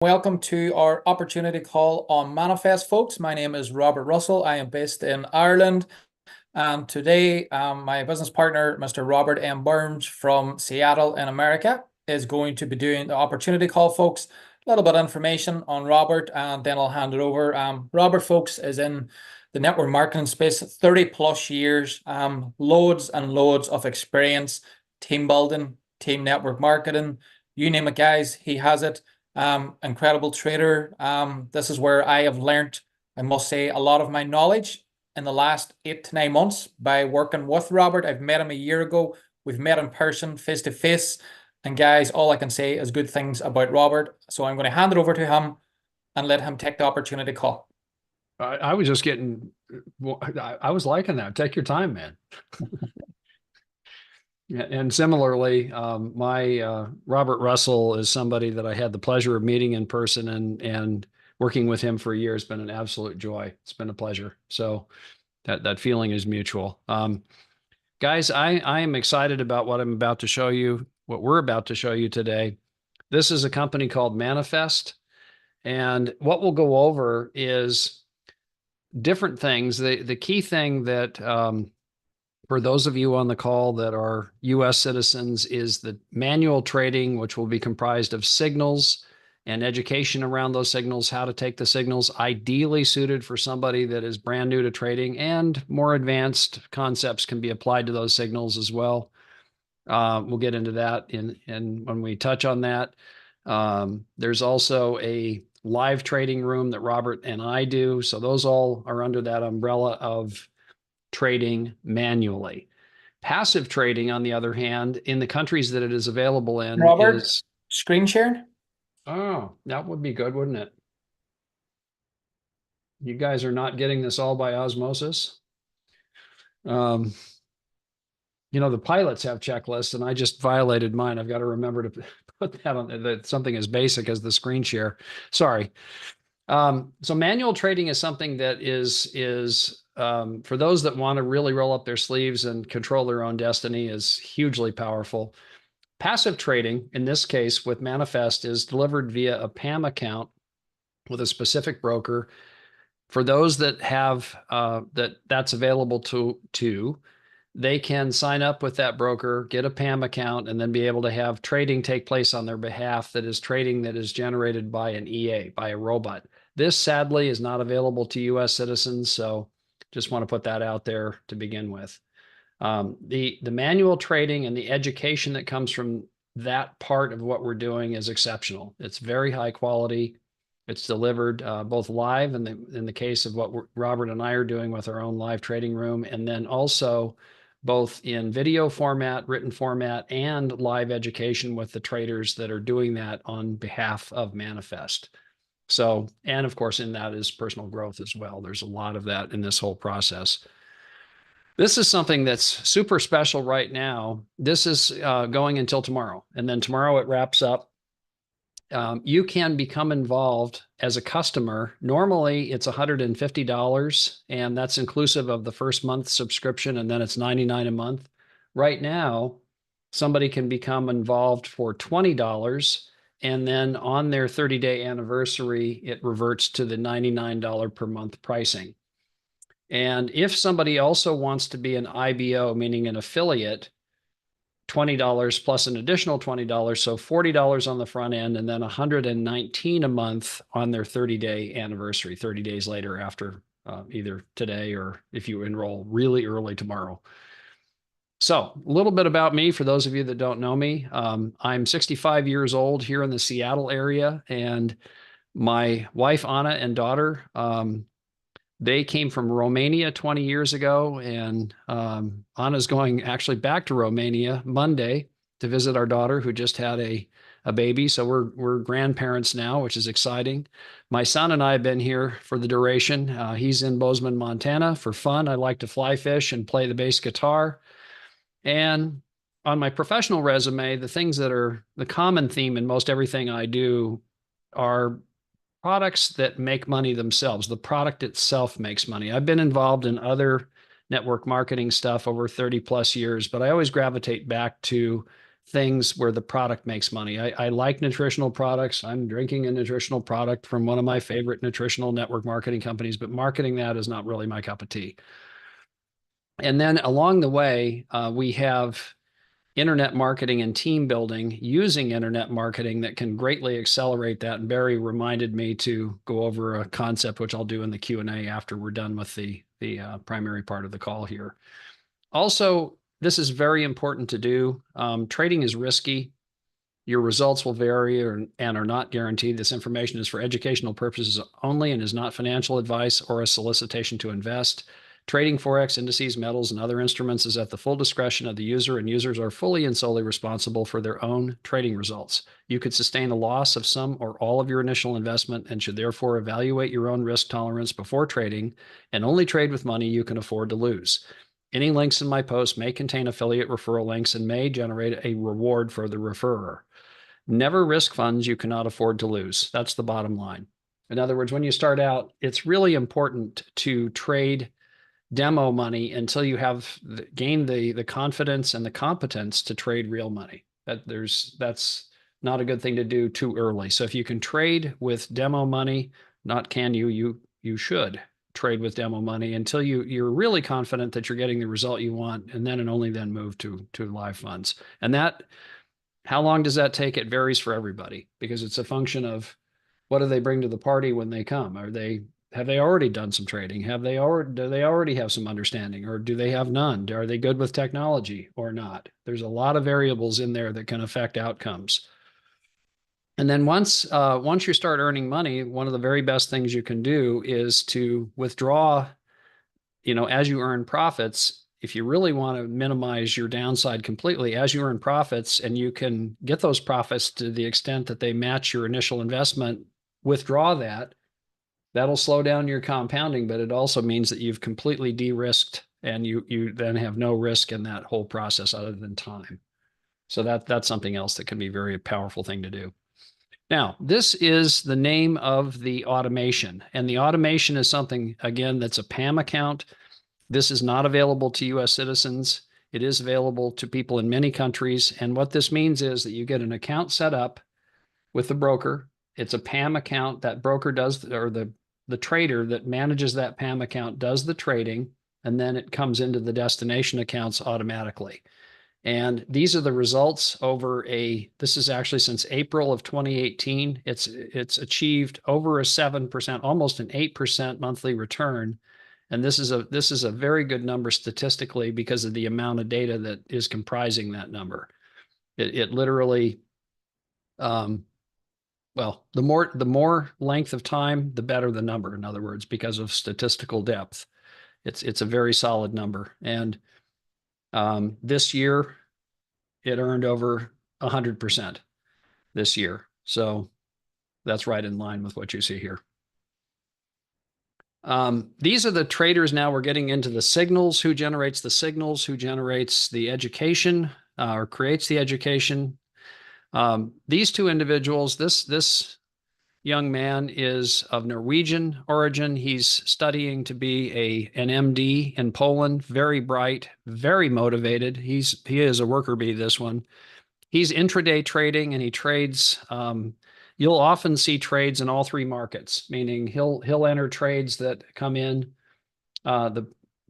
Welcome to our opportunity call on Manifest, folks. My name is Robert Russell. I am based in Ireland. And today, my business partner, Mr. Robert M. Burns from Seattle in America, is going to be doing the opportunity call, folks. A little bit of information on Robert, and then I'll hand it over. Robert, folks, is in the network marketing space, 30 plus years, loads and loads of experience, team building, team network marketing, you name it, guys, he has it. Incredible trader. This is where I have learned, I must say, a lot of my knowledge in the last 8 to 9 months by working with Robert. I've met him a year ago. We've met in person, face to face. And guys, all I can say is good things about Robert. So I'm going to hand it over to him and let him take the opportunity call. I was just getting, I was liking that. Take your time, man. And similarly, my Robert Russell is somebody that I had the pleasure of meeting in person and working with him for a year has been an absolute joy. It's been a pleasure. So that feeling is mutual. Guys, I am excited about what I'm about to show you, what we're about to show you today. This is a company called Manifest. And what we'll go over is different things. The key thing that for those of you on the call that are U.S. citizens is the manual trading, which will be comprised of signals and education around those signals, how to take the signals, ideally suited for somebody that is brand new to trading, and more advanced concepts can be applied to those signals as well. We'll get into that in when we touch on that. There's also a live trading room that Robert and I do. So those all are under that umbrella of trading manually. Passive trading, on the other hand, in the countries that it is available in Robert, is... screen share. Oh, that would be good, wouldn't it? You guys are not getting this all by osmosis. The pilots have checklists and I just violated mine. I've got to remember to put that on that, something as basic as the screen share. Sorry. So manual trading is something that is for those that want to really roll up their sleeves and control their own destiny is hugely powerful. Passive trading, in this case with Manifest, is delivered via a PAM account with a specific broker. For those that have that's available to, they can sign up with that broker, get a PAM account, and then be able to have trading take place on their behalf that is trading that is generated by an EA, by a robot. This, sadly, is not available to U.S. citizens, so just want to put that out there to begin with. The manual trading and the education that comes from that part of what we're doing is exceptional. It's very high quality. It's delivered both live in the case of what Robert and I are doing with our own live trading room, and then also both in video format, written format, and live education with the traders that are doing that on behalf of Manifest. So, and of course, in that is personal growth as well. There's a lot of that in this whole process. This is something that's super special right now. This is going until tomorrow, and then tomorrow it wraps up. You can become involved as a customer. Normally, it's $150, and that's inclusive of the first month subscription, and then it's $99 a month. Right now, somebody can become involved for $20, and then on their 30-day anniversary, it reverts to the $99 per month pricing. And if somebody also wants to be an IBO, meaning an affiliate, $20 plus an additional $20, so $40 on the front end, and then $119 a month on their 30-day anniversary, 30 days later after either today or if you enroll really early tomorrow. So a little bit about me for those of you that don't know me. I'm 65 years old here in the Seattle area, and my wife, Anna, and daughter, they came from Romania 20 years ago, and Anna's going actually back to Romania Monday to visit our daughter who just had a baby. So we're grandparents now, which is exciting. My son and I have been here for the duration. He's in Bozeman, Montana for fun. I like to fly fish and play the bass guitar. And on my professional resume, the things that are the common theme in most everything I do are products that make money themselves. The product itself makes money. I've been involved in other network marketing stuff over 30 plus years, but I always gravitate back to things where the product makes money. I like nutritional products. I'm drinking a nutritional product from one of my favorite nutritional network marketing companies, but marketing that is not really my cup of tea. And then along the way, we have internet marketing and team building using internet marketing that can greatly accelerate that. And Barry reminded me to go over a concept, which I'll do in the Q&A after we're done with the primary part of the call here. Also, this is very important to do. Trading is risky. Your results will vary and are not guaranteed. This information is for educational purposes only and is not financial advice or a solicitation to invest. Trading Forex, indices, metals, and other instruments is at the full discretion of the user, and users are fully and solely responsible for their own trading results. You could sustain a loss of some or all of your initial investment and should therefore evaluate your own risk tolerance before trading and only trade with money you can afford to lose. Any links in my post may contain affiliate referral links and may generate a reward for the referrer. Never risk funds you cannot afford to lose. That's the bottom line. In other words, when you start out, it's really important to trade demo money until you have gained the confidence and the competence to trade real money. That's not a good thing to do too early. So if you can trade with demo money, not can you should trade with demo money until you're really confident that you're getting the result you want, and then and only then move to live funds. And that, how long does that take? It varies for everybody because it's a function of what do they bring to the party when they come? Have they already done some trading? Do they already have some understanding, or do they have none? Are they good with technology or not? There's a lot of variables in there that can affect outcomes. And then once you start earning money, one of the very best things you can do is to withdraw, as you earn profits. If you really want to minimize your downside completely, as you earn profits and you can get those profits to the extent that they match your initial investment, withdraw that. That'll slow down your compounding, but it also means that you've completely de-risked and you then have no risk in that whole process other than time. So that's something else that can be a very powerful thing to do. Now, this is the name of the automation, and the automation is something, again, that's a PAM account. This is not available to US citizens. It is available to people in many countries. And what this means is that you get an account set up with the broker. It's a PAM account. That broker does, or the trader that manages that PAM account does the trading, and then it comes into the destination accounts automatically. And these are the results over this is actually since April of 2018. It's achieved over a 7%, almost an 8% monthly return. And this is a very good number statistically because of the amount of data that is comprising that number. It literally, well, the more length of time, the better the number, in other words, because of statistical depth. It's a very solid number. And this year, it earned over 100% this year. So that's right in line with what you see here. These are the traders. Now we're getting into the signals. Who generates the signals? Who generates the education or creates the education? These two individuals, this young man is of Norwegian origin. He's studying to be an MD in Poland. Very bright, very motivated. He is a worker bee, this one. He's intraday trading, and he trades. You'll often see trades in all three markets, meaning he'll enter trades that come in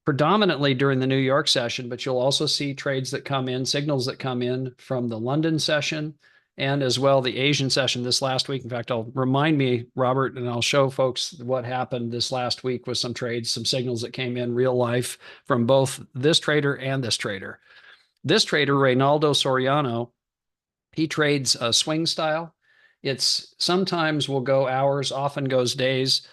predominantly during the New York session, but you'll also see trades that come in, signals that come in from the London session and as well the Asian session this last week. In fact, remind me, Robert, and I'll show folks what happened this last week with some trades, some signals that came in real life from both this trader and this trader. This trader, Reynaldo Soriano, he trades a swing style. It's sometimes will go hours, often goes days.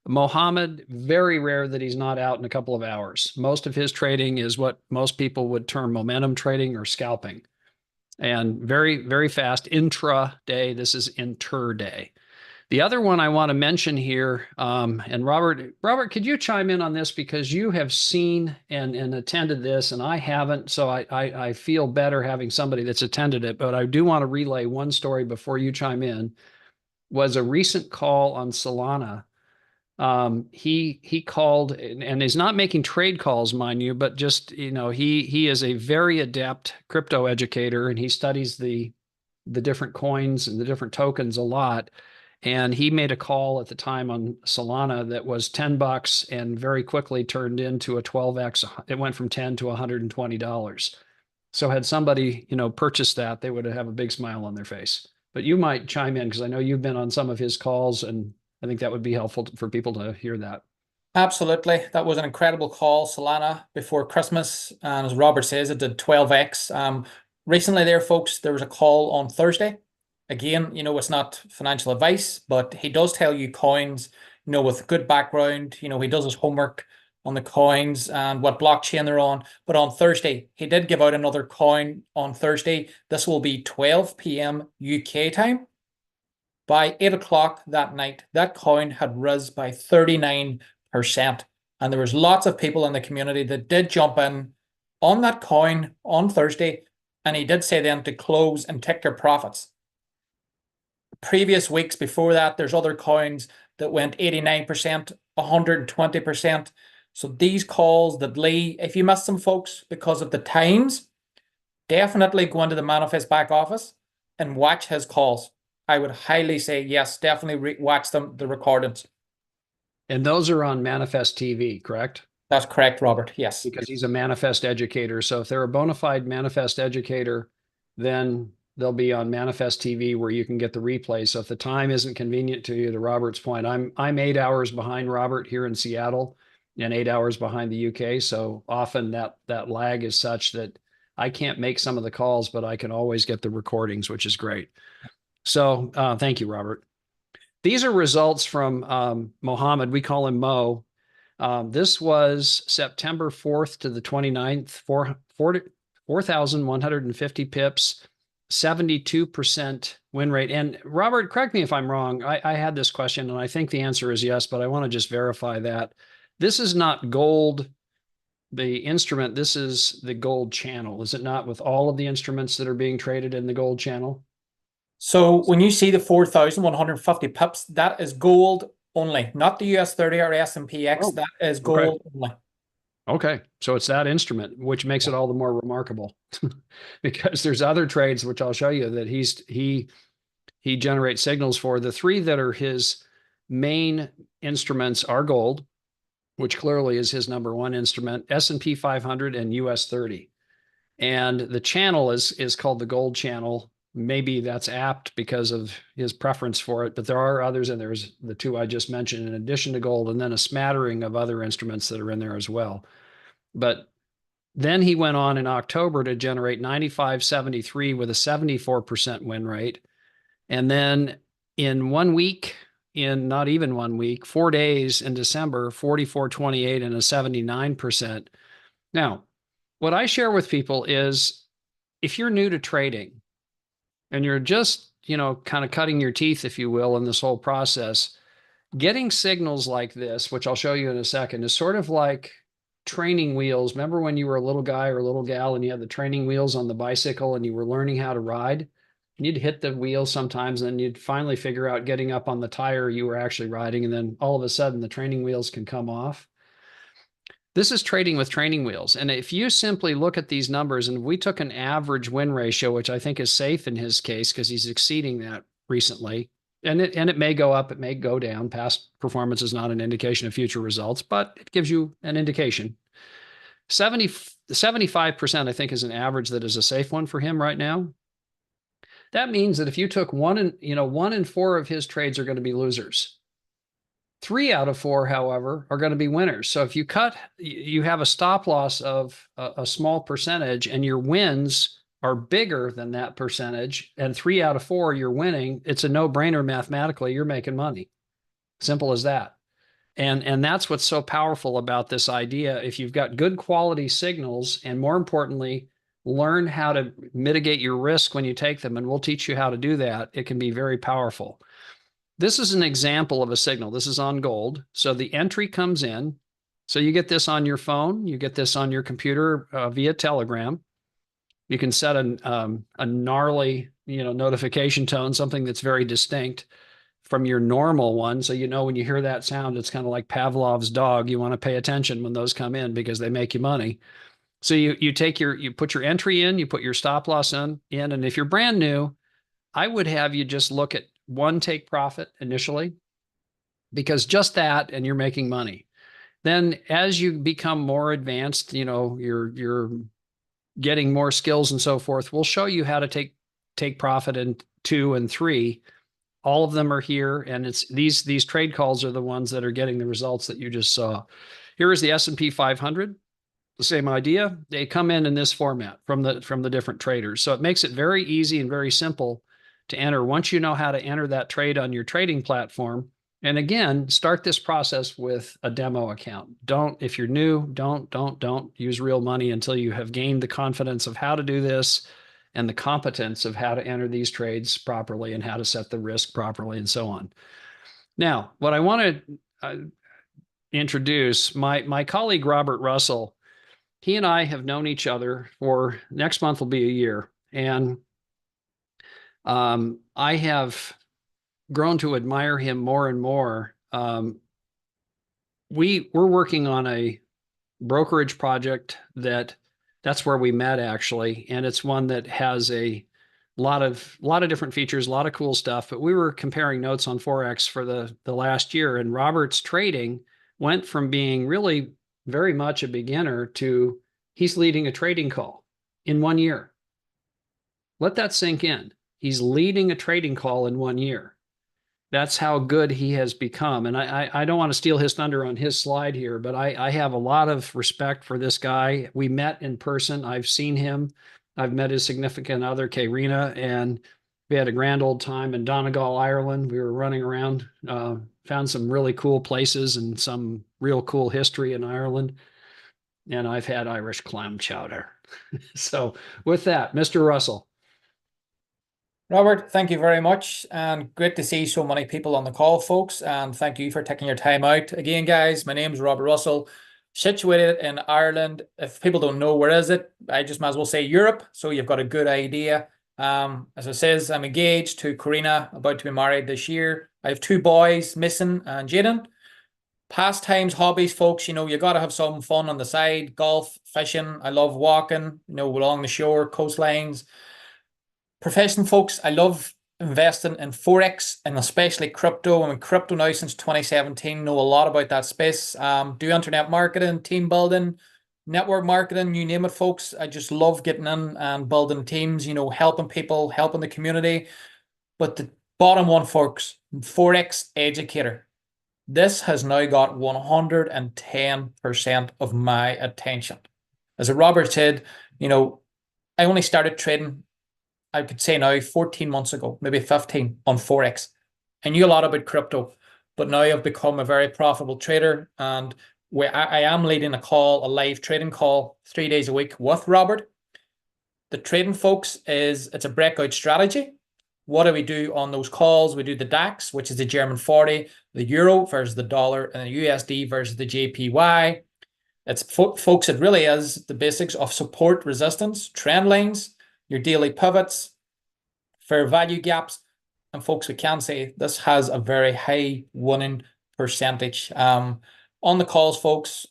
Mohammed, very rare that he's not out in a couple of hours. Most of his trading is what most people would term momentum trading or scalping. And very, very fast intra-day. This is inter-day. The other one I want to mention here, and Robert, could you chime in on this because you have seen and attended this, and I haven't, so I feel better having somebody that's attended it, but I do want to relay one story before you chime in, was a recent call on Solana He called and is not making trade calls, mind you, but just, he is a very adept crypto educator, and he studies the different coins and the different tokens a lot. And he made a call at the time on Solana that was $10 and very quickly turned into a 12x. It went from 10 to $120. So had somebody, purchased that, they would have a big smile on their face. But you might chime in because I know you've been on some of his calls, and I think that would be helpful for people to hear that. Absolutely. That was an incredible call, Solana, before Christmas. And as Robert says, it did 12x. Recently there, folks, there was a call on Thursday. Again, it's not financial advice, but he does tell you coins, with good background. He does his homework on the coins and what blockchain they're on. But on Thursday, he did give out another coin on Thursday. This will be 12 p.m. UK time. By 8 o'clock that night, that coin had risen by 39%. And there was lots of people in the community that did jump in on that coin on Thursday. And he did say then to close and take their profits. Previous weeks before that, there's other coins that went 89%, 120%. So these calls that Lee, if you missed them, folks, because of the times, definitely go into the Manifest back office and watch his calls. I would highly say, yes, definitely watch them, the recordings. And those are on Manifest TV, correct? That's correct, Robert. Yes. Because he's a Manifest educator. So if they're a bona fide Manifest educator, then they'll be on Manifest TV where you can get the replay. So if the time isn't convenient to you, to Robert's point, I'm 8 hours behind Robert here in Seattle and 8 hours behind the UK. So often that lag is such that I can't make some of the calls, but I can always get the recordings, which is great. So thank you, Robert. These are results from Mohammed. We call him Mo. This was September 4th to the 29th, 4,150 pips, 72% win rate. And Robert, correct me if I'm wrong. I had this question, and I think the answer is yes, but I want to just verify that. This is not gold, the instrument. This is the gold channel. Is it not, with all of the instruments that are being traded in the gold channel? So when you see the 4,150 pips, that is gold only, not the US 30 or S&P/X. That is gold only. Okay. So it's that instrument, which makes it all the more remarkable because there's other trades, which I'll show you, that he generates signals for. The three that are his main instruments are gold, which clearly is his number one instrument, S&P 500 and US 30. And the channel is called the gold channel. Maybe that's apt because of his preference for it, but there are others, and there's the two I just mentioned in addition to gold, and then a smattering of other instruments that are in there as well. But then he went on in October to generate 95.73 with a 74% win rate. And then in 1 week, in not even 1 week, 4 days in December, 44.28 and a 79%. Now, what I share with people is if you're new to trading, and you're just, kind of cutting your teeth, if you will, in this whole process, getting signals like this, which I'll show you in a second, is sort of like training wheels. Remember when you were a little guy or a little gal and you had the training wheels on the bicycle and you were learning how to ride? You'd hit the wheel sometimes, and then you'd finally figure out getting up on the tire you were actually riding, and then all of a sudden the training wheels can come off. This is trading with training wheels. And if you simply look at these numbers, and we took an average win ratio, which I think is safe in his case because he's exceeding that recently, and it may go up, it may go down. Past performance is not an indication of future results, but it gives you an indication. 75%, I think, is an average that is a safe one for him right now. That means that if you took 1 in 4 of his trades are going to be losers. 3 out of 4, however, are going to be winners. So if you have a stop loss of a small percentage and your wins are bigger than that percentage, and 3 out of 4 you're winning, it's a no-brainer mathematically. You're making money. Simple as that. And that's what's so powerful about this idea. If you've got good quality signals, and more importantly, learn how to mitigate your risk when you take them, and we'll teach you how to do that, it can be very powerful. This is an example of a signal. This is on gold. So the entry comes in. So you get this on your phone. You get this on your computer via Telegram. You can set a gnarly, notification tone, something that's very distinct from your normal one. So, you know, when you hear that sound, it's kind of like Pavlov's dog. You want to pay attention when those come in because they make you money. So you put your entry in, you put your stop loss in, and if you're brand new, I would have you just look at one take profit initially, because just that, and you're making money. Then as you become more advanced, you know, you're getting more skills and so forth, we'll show you how to take profit in 2 and 3. All of them are here, and it's these trade calls are the ones that are getting the results that you just saw. Here is the S&P 500. The same idea. They come in this format from the different traders. So it makes it very easy and very simple to enter once you know how to enter that trade on your trading platform. And again, start this process with a demo account. If you're new, don't use real money until you have gained the confidence of how to do this and the competence of how to enter these trades properly and how to set the risk properly and so on. Now, what I want to introduce, my colleague, Robert Russell. He and I have known each other for next month will be a year. And I have grown to admire him more and more. We're working on a brokerage project that's where we met actually. And it's one that has a lot of different features, a lot of cool stuff. But we were comparing notes on Forex for the last year, and Robert's trading went from being really very much a beginner to he's leading a trading call in 1 year. Let that sink in. He's leading a trading call in 1 year. That's how good he has become. And I don't want to steal his thunder on his slide here, but I have a lot of respect for this guy. We met in person. I've seen him. I've met his significant other, Karina, and we had a grand old time in Donegal, Ireland. We were running around, found some really cool places and some real cool history in Ireland. And I've had Irish clam chowder. So with that, Mr. Russell. Robert, thank you very much, and great to see so many people on the call, folks, and thank you for taking your time out. Again, guys, my name is Robert Russell, situated in Ireland. If people don't know where is it, I just might as well say Europe, so you've got a good idea. As it says, I'm engaged to Karina, about to be married this year. I have 2 boys, Mason and Jaden. Pastimes, hobbies, folks, you know, you got to have some fun on the side. Golf, fishing. I love walking, you know, along the shore, coastlines. Profession, folks, I love investing in Forex and especially crypto. I'm in crypto now since 2017, know a lot about that space. Do internet marketing, team building, network marketing, you name it, folks. I just love getting in and building teams, you know, helping people, helping the community. But the bottom one, folks, Forex educator. This has now got 110% of my attention. As Robert said, you know, I only started trading, I could say now, 14 months ago, maybe 15 on Forex. I knew a lot about crypto, but now I've become a very profitable trader, and where I am leading a live trading call 3 days a week with Robert. The trading, folks, it's a breakout strategy. What do we do on those calls? We do the DAX, which is the German 40, the euro versus the dollar, and the USD versus the JPY. It's, folks, it really is the basics of support, resistance, trend lines, your daily pivots, fair value gaps. And folks, we can say this has a very high winning percentage. On the calls, folks,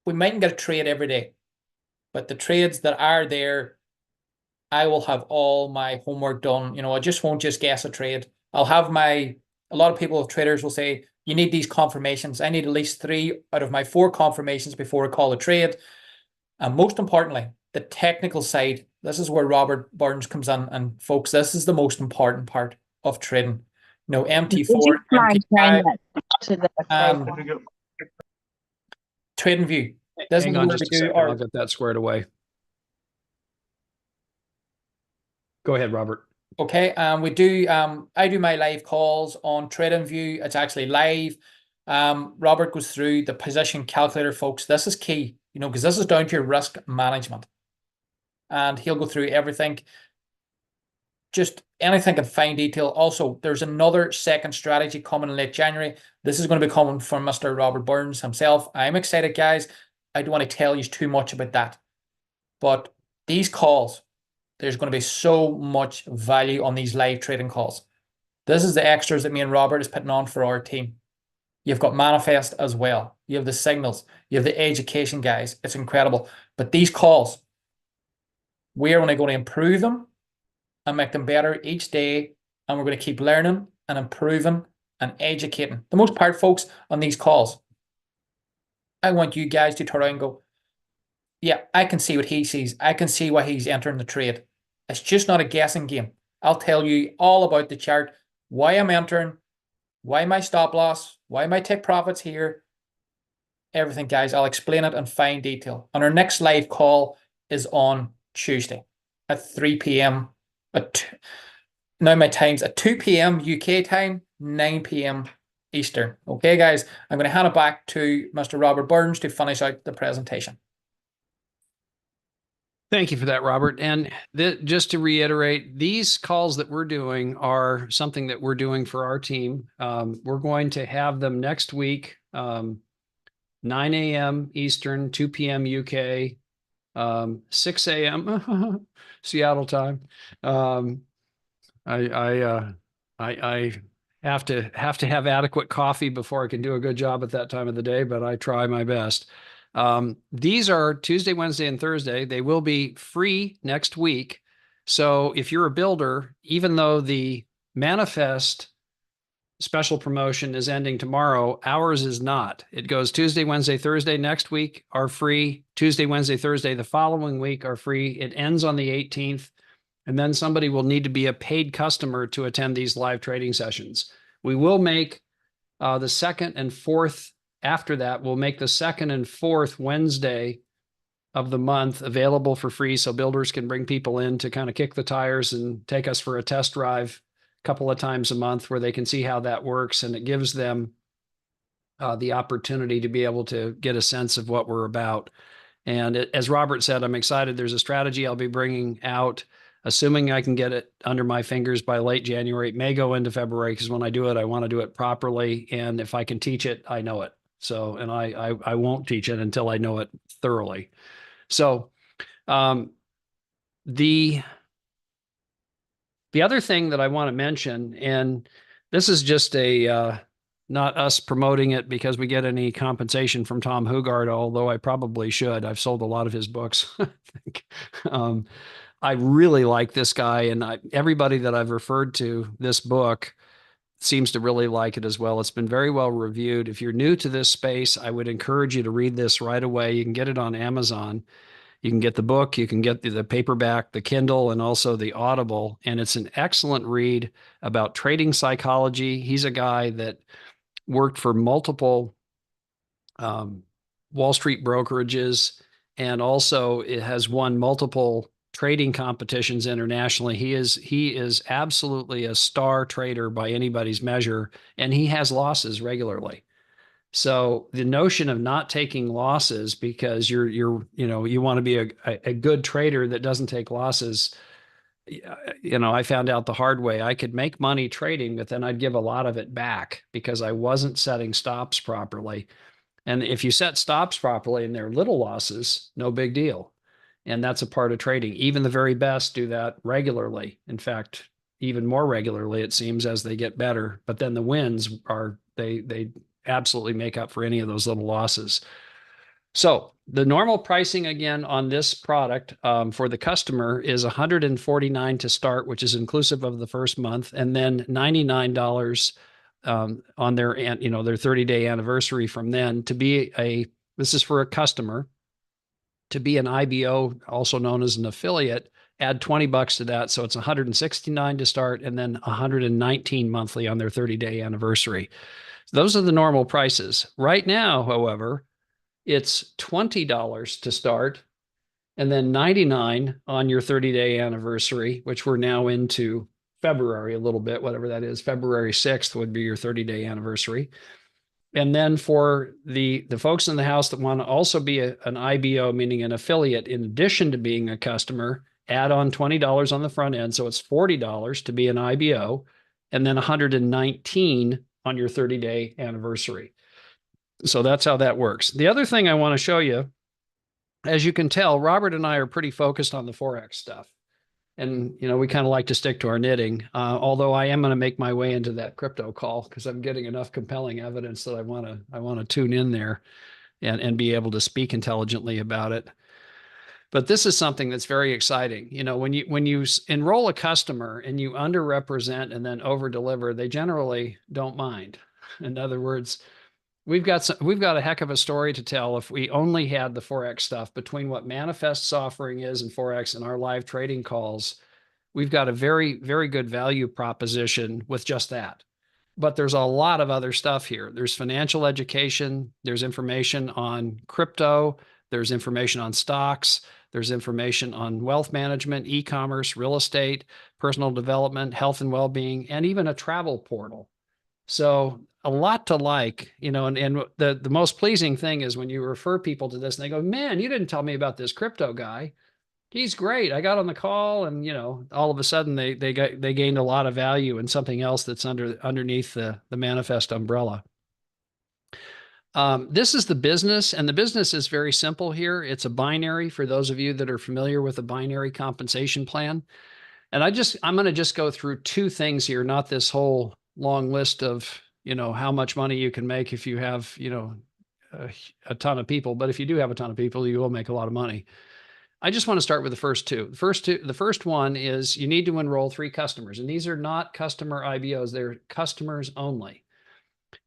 we mightn't get a trade every day, but the trades that are there, I will have all my homework done. You know, I just won't just guess a trade. I'll have a lot of people, traders will say, you need these confirmations. I need at least 3 out of my 4 confirmations before I call a trade. And most importantly, the technical side. This is where Robert Burns comes in. And folks, this is the most important part of trading. You know, MT4, MT5, trading view. This Hang is on where just we a do second. I'll get that squared away. Go ahead, Robert. Okay, we do. I do my live calls on TradingView. It's actually live. Robert goes through the position calculator, folks. This is key, you know, because this is down to your risk management, and he'll go through everything. Just anything in fine detail. Also, there's another second strategy coming in late January. This is going to be coming from Mr. Robert Burns himself. I'm excited, guys. I don't want to tell you too much about that, but these calls, there's going to be so much value on these live trading calls. This is the extras that me and Robert is putting on for our team. You've got Manifest as well. You have the signals. You have the education guys. It's incredible. But these calls, we are only going to improve them and make them better each day. And we're going to keep learning and improving and educating. The most part, folks, on these calls, I want you guys to turn around and go, yeah, I can see what he sees. I can see why he's entering the trade. It's just not a guessing game. I'll tell you all about the chart, why I'm entering, why my stop loss, why my take profits here, everything, guys. I'll explain it in fine detail. And our next live call is on Tuesday at 3 p.m. Now my time's at 2 p.m. UK time, 9 p.m. Eastern. Okay, guys, I'm going to hand it back to Mr. Robert Burns to finish out the presentation. Thank you for that, Robert. And just to reiterate, these calls that we're doing are something that we're doing for our team. We're going to have them next week, 9 a.m. Eastern, 2 p.m. UK, 6 a.m. Seattle time. I have to have adequate coffee before I can do a good job at that time of the day, but I try my best. These are Tuesday, Wednesday, and Thursday. They will be free next week. So if you're a builder, even though the Manifest special promotion is ending tomorrow, ours is not. It goes Tuesday, Wednesday, Thursday next week are free. Tuesday, Wednesday, Thursday the following week are free. It ends on the 18th. And then somebody will need to be a paid customer to attend these live trading sessions. We will make the second and fourth. After that, we'll make the second and fourth Wednesday of the month available for free so builders can bring people in to kind of kick the tires and take us for a test drive a couple of times a month where they can see how that works. And it gives them the opportunity to be able to get a sense of what we're about. And as Robert said, I'm excited. There's a strategy I'll be bringing out, assuming I can get it under my fingers by late January. It may go into February because when I do it, I want to do it properly. And if I can teach it, I know it. So, and I won't teach it until I know it thoroughly. So, the other thing that I want to mention, and this is just not us promoting it because we get any compensation from Tom Hugard, although I probably should. I've sold a lot of his books. I think. I really like this guy, and everybody that I've referred to this book seems to really like it as well. It's been very well reviewed. If you're new to this space, I would encourage you to read this right away. You can get it on Amazon. You can get the book, you can get the paperback, the Kindle, and also the Audible. And it's an excellent read about trading psychology. He's a guy that worked for multiple Wall Street brokerages, and also it has won multiple trading competitions internationally. He is absolutely a star trader by anybody's measure, and he has losses regularly. So the notion of not taking losses because you want to be a good trader that doesn't take losses. I found out the hard way. I could make money trading, but then I'd give a lot of it back because I wasn't setting stops properly. And if you set stops properly and they're little losses, no big deal. And that's a part of trading. Even the very best do that regularly. In fact, even more regularly, it seems, as they get better. But then the wins are, they absolutely make up for any of those little losses. So the normal pricing again on this product for the customer is $149 to start, which is inclusive of the first month, and then $99 on their 30-day anniversary from then. This is for a customer. To be an IBO, also known as an affiliate, add $20 to that. So it's $169 to start and then $119 monthly on their 30-day anniversary. So those are the normal prices. Right now, however, it's $20 to start and then $99 on your 30-day anniversary, which we're now into February a little bit, whatever that is. February 6th would be your 30-day anniversary. And then for the folks in the house that want to also be an IBO, meaning an affiliate, in addition to being a customer, add on $20 on the front end. So it's $40 to be an IBO, and then $119 on your 30-day anniversary. So that's how that works. The other thing I want to show you, as you can tell, Robert and I are pretty focused on the Forex stuff. And, we kind of like to stick to our knitting. Although I am going to make my way into that crypto call because I'm getting enough compelling evidence that I want to tune in there and be able to speak intelligently about it. But this is something that's very exciting. When you enroll a customer and you underrepresent and then over deliver, they generally don't mind. In other words, we've got a heck of a story to tell if we only had the Forex stuff between what Manifest's offering is and Forex and our live trading calls. We've got a very, very good value proposition with just that. But there's a lot of other stuff here. There's financial education, there's information on crypto, there's information on stocks, there's information on wealth management, e-commerce, real estate, personal development, health and well-being, and even a travel portal. So a lot to like, and the most pleasing thing is when you refer people to this and they go, man, you didn't tell me about this crypto guy. He's great. I got on the call and, all of a sudden they gained a lot of value in something else that's underneath the Manifest umbrella. This is the business, and the business is very simple here. It's a binary for those of you that are familiar with a binary compensation plan. And I'm going to just go through two things here, not this whole long list of, how much money you can make if you have, a ton of people. But if you do have a ton of people, you will make a lot of money. I just want to start with the first two. The first one is you need to enroll 3 customers, and these are not customer IBOs. They're customers only.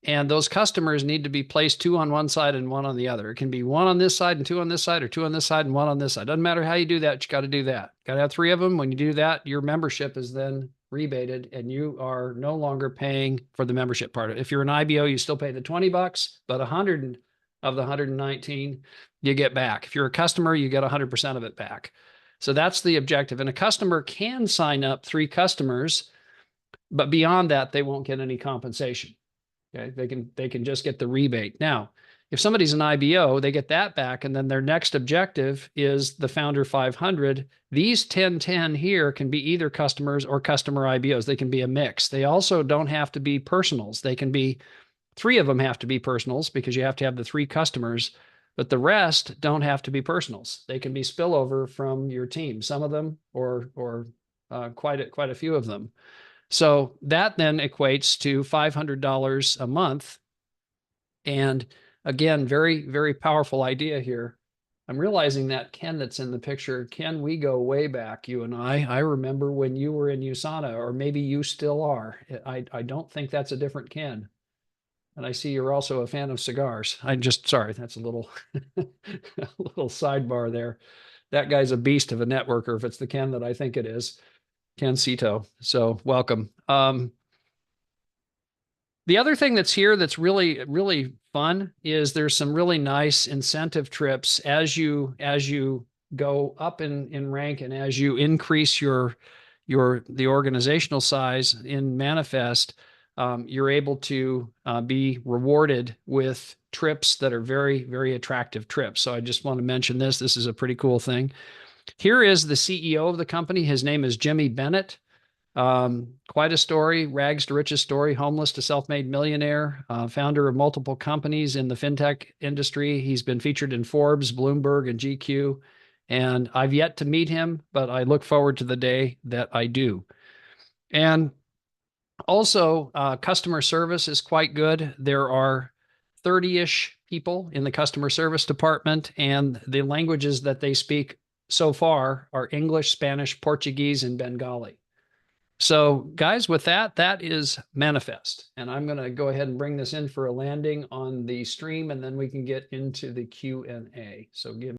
And those customers need to be placed 2 on one side and 1 on the other. It can be 1 on this side and 2 on this side, or 2 on this side and 1 on this side. Doesn't matter how you do that. You got to do that. Got to have 3 of them. When you do that, your membership is then rebated and you are no longer paying for the membership part of it. If you're an IBO, you still pay the $20, but 100 of the 119 you get back. If you're a customer, you get 100% of it back. So that's the objective. And a customer can sign up 3 customers, but beyond that, they won't get any compensation. Okay, they can just get the rebate. Now, if somebody's an IBO, they get that back, and then their next objective is the Founder 500. These 1010 here can be either customers or customer IBOs. They can be a mix. They also don't have to be personals. They can be 3 of them have to be personals because you have to have the 3 customers, but the rest don't have to be personals. They can be spillover from your team, some of them or quite a few of them. So that then equates to $500 a month. And again, very, very powerful idea here. I'm realizing that Ken that's in the picture, Ken, we go way back, you and I. I remember when you were in USANA, or maybe you still are. I don't think that's a different Ken. And I see you're also a fan of cigars. Sorry, that's a little, a little sidebar there. That guy's a beast of a networker if it's the Ken that I think it is. Ken Cito. So welcome. The other thing that's here that's really, really fun is there's some really nice incentive trips as you go up in rank and as you increase the organizational size in Manifest. You're able to be rewarded with trips that are very, very attractive trips. So I just want to mention this. This is a pretty cool thing. Here is the CEO of the company. His name is Jimmy Bennett. Quite a story, rags to riches story, homeless to self-made millionaire, founder of multiple companies in the fintech industry. He's been featured in Forbes, Bloomberg, and GQ. And I've yet to meet him, but I look forward to the day that I do. And also, customer service is quite good. There are 30-ish people in the customer service department, and the languages that they speak so far are English, Spanish, Portuguese, and Bengali. So guys, with that is Manifest. And I'm going to go ahead and bring this in for a landing on the stream, and then we can get into the Q&A. So give